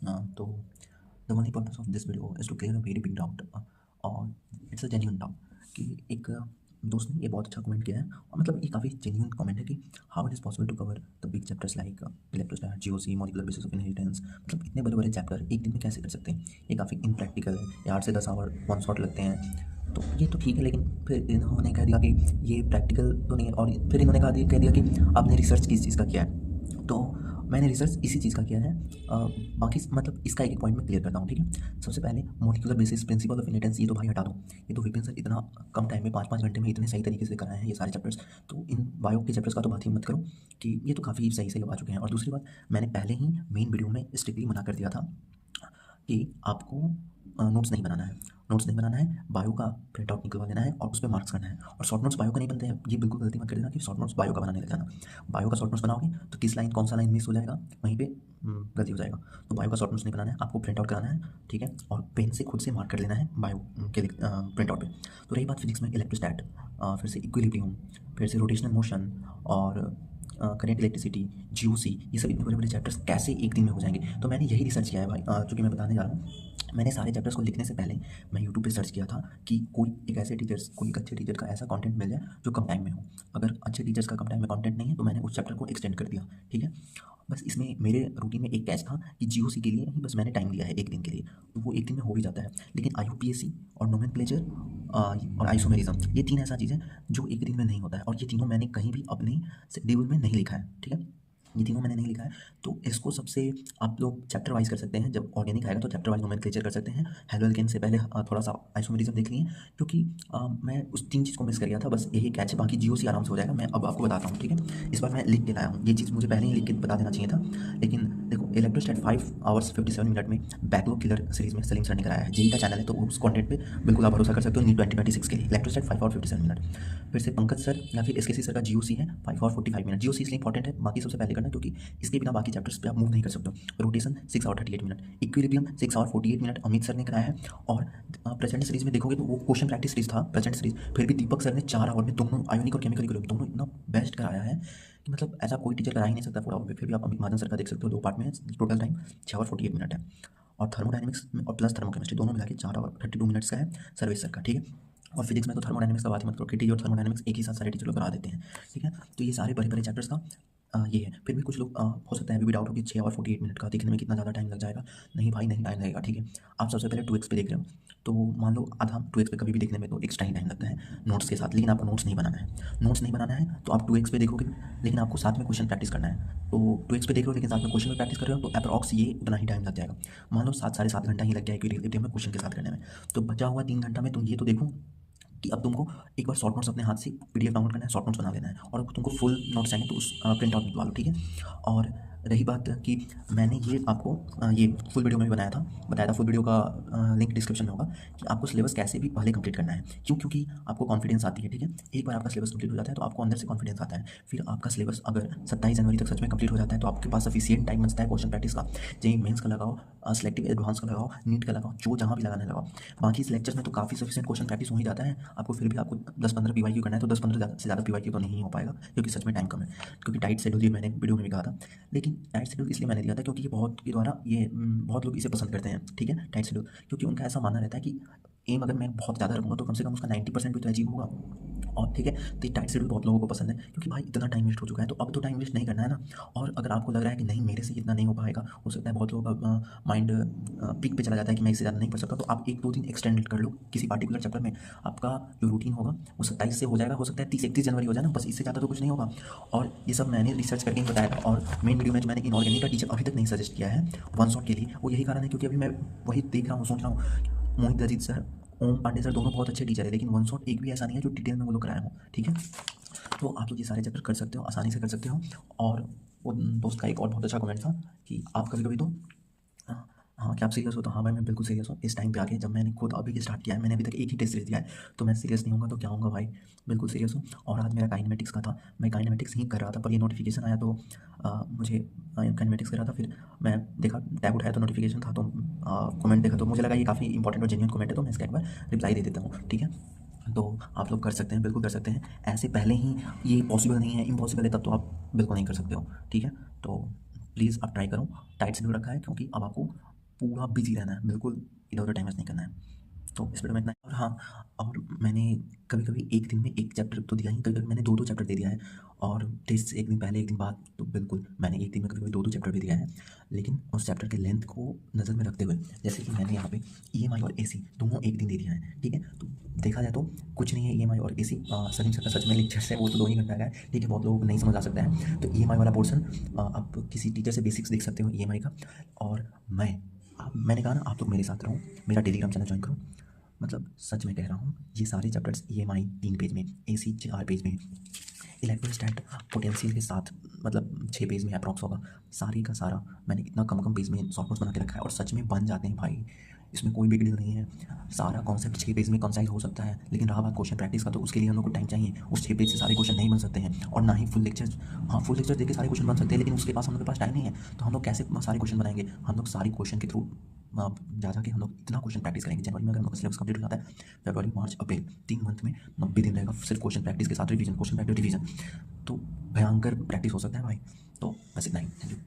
तो the only purpose of this video is to clear a very big doubt और it's a genuine doubt कि एक दोस्त ने ये बहुत अच्छा कमेंट किया है और मतलब ये काफ़ी जेन्युइन कमेंट है कि how it is possible to cover the big chapters like electrostat GOC molecular basis of inheritance. मतलब इतने बड़े बड़े चैप्टर एक दिन में कैसे कर सकते हैं? ये काफ़ी इनप्रैक्टिकल है। ये 8 से 10 आवर वन शॉट लगते हैं। तो ये तो ठीक है, लेकिन फिर इन्होंने कह दिया कि ये प्रैक्टिकल तो नहीं है और फिर इन्होंने कह दिया कि आपने रिसर्च किस चीज़ का किया है। तो मैंने रिसर्च इसी चीज़ का किया है। बाकी मतलब इसका एक पॉइंट मैं क्लियर करता हूँ, ठीक है। सबसे पहले molecular basis principle of inheritance ये तो भाई हटा दो। ये तो विपिन सर इतना कम टाइम में 5-5 घंटे में इतने सही तरीके से कराए हैं ये सारे चैप्टर्स। तो इन बायो के चैप्टर्स का तो बात ही मत करो कि ये तो काफ़ी सही सही आ चुके हैं। और दूसरी बात, मैंने पहले ही मेन वीडियो में स्ट्रिक्टली मना कर दिया था कि आपको नोट्स नहीं बनाना है। नोट्स नहीं बनाना है, बायो का प्रिंट आउट निकलवा लेना है और उस पे मार्क्स करना है। और शॉर्ट नोट्स बायो का नहीं बनते हैं, ये बिल्कुल गलती मत कर देना कि शॉर्ट नोट्स बायो का बनाने लग जाना। बायो का शॉर्ट नोट्स बनाओगे तो किस लाइन कौन सा लाइन मिस हो जाएगा वहीं पे गलती हो जाएगा। तो बायो का शॉर्ट नोट्स नहीं बनाना है, आपको प्रिंट आउट कराना है, ठीक है। और पेन से खुद से मार्क कर लेना है बायो के प्रिंट आउट पे। तो रही बात फिजिक्स में इलेक्ट्रोस्टैट, फिर से इक्विलिब्रियम, फिर से रोटेशनल मोशन और करंट इलेक्ट्रिसिटी, जीओसी, ये सब इतने बड़े बड़े चैप्टर्स कैसे एक दिन में हो जाएंगे? तो मैंने यही रिसर्च किया है भाई, जो कि मैं बताने जा रहा हूँ। मैंने सारे चैप्टर्स को लिखने से पहले मैं यूट्यूब पे सर्च किया था कि कोई एक ऐसे टीचर्स, कोई एक अच्छे टीचर का ऐसा कंटेंट मिल जाए जो कम टाइम में हो। अगर अच्छे टीचर्स का कम टाइम में कंटेंट नहीं है तो मैंने उस चैप्टर को एक्सटेंड कर दिया, ठीक है। बस इसमें मेरे रूटीन में एक कैच था कि जीओसी के लिए ही बस मैंने टाइम लिया है एक दिन के लिए, तो वो एक दिन में हो भी जाता है। लेकिन आईयूपीएसी और नोमेनक्लेचर और आइसोमेरिज्म, ये तीन ऐसा चीज़ है जो एक दिन में नहीं होता है। और ये तीनों मैंने कहीं भी अपने शेड्यूल में नहीं लिखा है, ठीक है। ये तीनों मैंने नहीं लिखा है। तो इसको सबसे आप लोग चैप्टर वाइज कर सकते हैं। जब ऑर्गेनिक आएगा तो चैप्टर वाइज नोमेनक्लेचर कर सकते हैं। हेलो एल्केन से पहले थोड़ा सा आइसोमेरिज्म देख लिए, क्योंकि मैं उस तीन चीज़ को मिस कर गया था। बस यही कैच है, बाकी जीओसी आराम से हो जाएगा। मैं अब आपको बताता हूँ, ठीक है। इस बार मैं लिख के लाया हूँ, ये चीज़ मुझे पहले ही लिख के बता देना चाहिए था। लेकिन देखो, इलेक्ट्रोस्टैट 5 आवर्स 57 मिनट में बैकलॉग किलर सीरीज में सलीम सर ने कराया है। जेई का चैनल है तो उस कंटेंट पे बिल्कुल आप भरोसा कर सकते हो। नीट 2026 के लिए इलेक्ट्रोस्टैट 5 आवर 57 मिनट। फिर से पंकज सर या फिर एसकेसी सर का जीओसी है 5 आवर 45 मिनट। जीओसी इसलिए इंपॉर्टेंट है, बाकी सबसे पहले करना, क्योंकि इसके बिना बाकी चैप्टर्स पे आप मूव नहीं कर सकते हो। Rotation 6 hour 38 minute, equilibrium 6 hour 48 minute Amit sir ने कराया है। और प्रेजेंट सीरीज में देखोगे तो वो क्वेश्चन प्रैक्टिस सीरीज था प्रेजेंट सीरीज, फिर भी दीपक सर ने 4 आवर में दोनों आयोनिक और केमिकल इक्विलिब्रियम दोनों इतना बेस्ट कराया है कि मतलब ऐसा कोई टीचर करा ही नहीं सकता 4 आवर में। फिर भी आप अमित महाजन सर का देख सकते हो, 2 पार्ट में है, टोटल टाइम 6 आवर 48 मिनट है। और थर्मोडाइनमिक्स और प्लस थर्मोकेमिस्ट्री दोनों मिला के 4 आवर 32 मिनट्स का है सर्विस सर का, ठीक है। और फिजिक्स में तो थर्मोडायनेमिक्स का बात ही मत करो, केटी और थर्मोडायनेमिक्स एक ही साथ सारे टीचर लोग करा देते हैं, ठीक है। तो ये सारे बड़े बड़े चैप्टर्स का ये है। फिर भी कुछ लोग हो सकता है अभी भी डाउट हो कि 6 आवर 48 मिनट का देखने में कितना ज़्यादा टाइम लग जाएगा। नहीं भाई, नहीं टाइम लगेगा, ठीक है। आप सबसे पहले 2x पे देख रहे हो तो मान लो आधा 2x पे कभी भी देखने में तो एक्स्ट्रा ही टाइम लगता है नोट्स के साथ। लेकिन आपको नोट्स नहीं बनाना है। नोट्स नहीं बनाना है तो आप 2x पे देखोगे, लेकिन आपको साथ में क्वेश्चन प्रैक्टिस करना है। तो 2x पे देख रहे हो लेकिन साथ में क्वेश्चन में प्रैक्टिस कर रहे हो तो अप्रॉक्स ये उतना ही टाइम लग जाएगा। मान लो 7 साढ़े 7 घंटा ही लग जाएगा इक्विलिब्रियम में क्वेश्चन के साथ करने में। तो बचा हुआ 3 घंटा में तुम ये तो देखो कि अब तुमको एक बार शॉर्ट नोट्स अपने हाथ से पीडीएफ डाउनलोड करना है, शॉर्ट नोट्स बना लेना है। और अब तुमको फुल नोट्स चाहिए तो उस प्रिंट आउट निकलवा लो, ठीक है। और रही बात कि मैंने ये आपको ये फुल वीडियो में भी बताया था। फुल वीडियो का लिंक डिस्क्रिप्शन में होगा कि आपको सिलेबस कैसे भी पहले कंप्लीट करना है। क्यों? क्योंकि आपको कॉन्फिडेंस आती है, ठीक है। एक बार आपका सिलेबस कंप्लीट हो जाता है तो आपको अंदर से कॉन्फिडेंस आता है। फिर आपका सिलेबस अगर 27 जनवरी तक सच में कंप्लीट हो जाता है तो आपके पास सफिशिएंट टाइम बचता है क्वेश्चन प्रैक्टिस का। जेईई मेंस का लगाओ, सेलेक्टिव एडवांस का लगाओ, नीट का लगाओ, जो जहाँ भी लगाना है लगाओ। बाकी इस लेक्चर्स में तो काफ़ी सफिशिएंट क्वेश्चन प्रैक्टिस हो ही जाता है आपको। फिर भी आपको 10-15 पीवाईक्यू करना है तो 10-15 से ज़्यादा पीवाईक्यू तो नहीं हो पाएगा, क्योंकि सच में टाइम कम है। क्योंकि टाइट शेड्यूल ये मैंने वीडियो में भी कहा था। लेकिन टाइट शेड्यूल इसलिए मैंने दिया था क्योंकि ये बहुत के द्वारा ये बहुत लोग इसे पसंद करते हैं, ठीक है, टाइट शेड्यूल। क्योंकि उनका ऐसा मानना रहता है कि एम अगर मैं बहुत ज़्यादा रखूँगा तो कम से कम उसका 90% भी तो अचीव होगा। और ठीक है, तो ये टाइट शेड्यूल बहुत लोगों को पसंद है क्योंकि भाई इतना टाइम वेस्ट हो चुका है तो अब तो टाइम वेस्ट नहीं करना है ना। और अगर आपको लग रहा है कि नहीं मेरे से इतना नहीं हो पाएगा, हो सकता है बहुत लोगों का माइंड पीक पे चला जाता है कि मैं इससे ज़्यादा नहीं पढ़ सकता, तो आप 1-2 दिन एक्सटेंड कर लो किसी पार्टिकुलर चैप्टर में। आपका जो रूटीन होगा वो 27 से हो जाएगा, हो सकता है 30-31 जनवरी हो जाए ना, बस इससे ज़्यादा तो कुछ नहीं होगा। और ये सब मैंने रिसर्च करके ही बताया था। और मेन वीडियो में जो मैंने इनऑर्गेनिक का टीचर अभी तक नहीं सजेस्ट किया है वन शॉट के लिए, वो यही कारण है क्योंकि अभी मैं वही देख रहा हूँ, सोच रहा हूँ। मोहित अजीत सर, ओम पांडे सर दोनों बहुत अच्छे टीचर है, लेकिन वन शॉट एक भी ऐसा नहीं है जो डिटेल में वो लोग कराए हों, ठीक है। तो आप लोग ये सारे चैप्टर कर सकते हो, आसानी से कर सकते हो। और वो दोस्त का एक और बहुत अच्छा कमेंट था कि आप कभी कभी तो हाँ, क्या आप सीरियस हो? तो हाँ भाई, मैं बिल्कुल सीरियस हूँ। इस टाइम पे आके जब मैंने खुद अभी स्टार्ट किया है, मैंने अभी तक एक ही टेस्ट सीरीज दिया है, तो मैं सीरियस नहीं होऊंगा तो क्या होऊंगा भाई, बिल्कुल सीरियस हूँ। और आज मेरा काइनेमेटिक्स का था, मैं काइनेमेटिक्स ही कर रहा था पर ये नोटिफिकेशन आया तो मुझे काइनेमेटिक्स कर रहा था। फिर मैं देखा, टैब उठाया तो नोटिफिकेशन था, तो कमेंट देखा तो मुझे लगा ये काफ़ी इंपॉर्टेंट और जेन्युइन कमेंट है, तो मैं इसका एक बार रिप्लाई दे देता हूँ, ठीक है। तो आप लोग कर सकते हैं, बिल्कुल कर सकते हैं। ऐसे पहले ही ये पॉसिबल नहीं है, इम्पॉसिबल है, तब तो आप बिल्कुल नहीं कर सकते हो, ठीक है। तो प्लीज़ आप ट्राई करो। टाइट शेड्यूल रखा है क्योंकि अब आपको पूरा बिजी रहना है, बिल्कुल इधर उधर टाइम वेस्ट नहीं करना है। तो इस वीडियो में इतना ही। और हाँ, और मैंने कभी कभी एक दिन में एक चैप्टर तो दिया ही, कभी कभी मैंने दो दो चैप्टर दे दिया है। और टेस्ट से एक दिन पहले एक दिन बाद तो बिल्कुल मैंने एक दिन में कभी कभी दो दो चैप्टर भी दिया है। लेकिन उस चैप्टर के लेंथ को नज़र में रखते हुए, जैसे कि मैंने यहाँ पे EMI और AC दोनों एक दिन दे दिया है, ठीक है। तो देखा जाए तो कुछ नहीं है EMI और AC। सलीम सर का सच में लेक्चर है वो तो 2 ही घंटा का है, ठीक है, बहुत लोगों को नहीं समझ आ सकता है। तो EMI वाला पोर्सन आप किसी टीचर से बेसिक्स देख सकते हो EMI का। और मैंने कहा ना, आप लोग मेरे साथ रहो, मेरा टेलीग्राम चैनल ज्वाइन करो। मतलब सच में कह रहा हूँ, ये सारे चैप्टर्स EMI 3 पेज में, AC 4 पेज में, इलेक्ट्रोस्टैट पोटेंशियल के साथ मतलब 6 पेज में अप्रॉक्स होगा। सारी का सारा मैंने इतना कम कम पेज में शॉर्ट नोट्स बना के रखा है, और सच में बन जाते हैं भाई, इसमें कोई बिग डील नहीं है। सारा कॉन्सेप्ट 6 पेज में कंसाइज हो सकता है, लेकिन रहा बात क्वेश्चन प्रैक्टिस का, तो उसके लिए हम लोग को टाइम चाहिए। उस 6 पेज से सारे क्वेश्चन नहीं बन सकते हैं, और ना ही फुल लेक्चर। हाँ, फुल लेक्चर देके सारे क्वेश्चन बन सकते हैं, लेकिन उसके पास हम लोग के पास टाइम नहीं है। तो हम लोग कैसे सारे क्वेश्चन बनाएंगे? हम लोग सारी क्वेश्चन के थ्रू जा जाके हम लोग इतना क्वेश्चन प्रैक्टिस करेंगे। जनवरी में अगर हम लोग का सिलेबस कंप्लीट हो जाता है, फरवरी मार्च अप्रैल 3 मंथ में 90 दिन रहेगा सिर्फ क्वेश्चन प्रैक्टिस के साथ, रिवीजन, क्वेश्चन प्रैक्टिस रिवीजन। तो भयंकर प्रैक्टिस हो सकता है भाई। तो बस इतना ही, थैंक यू।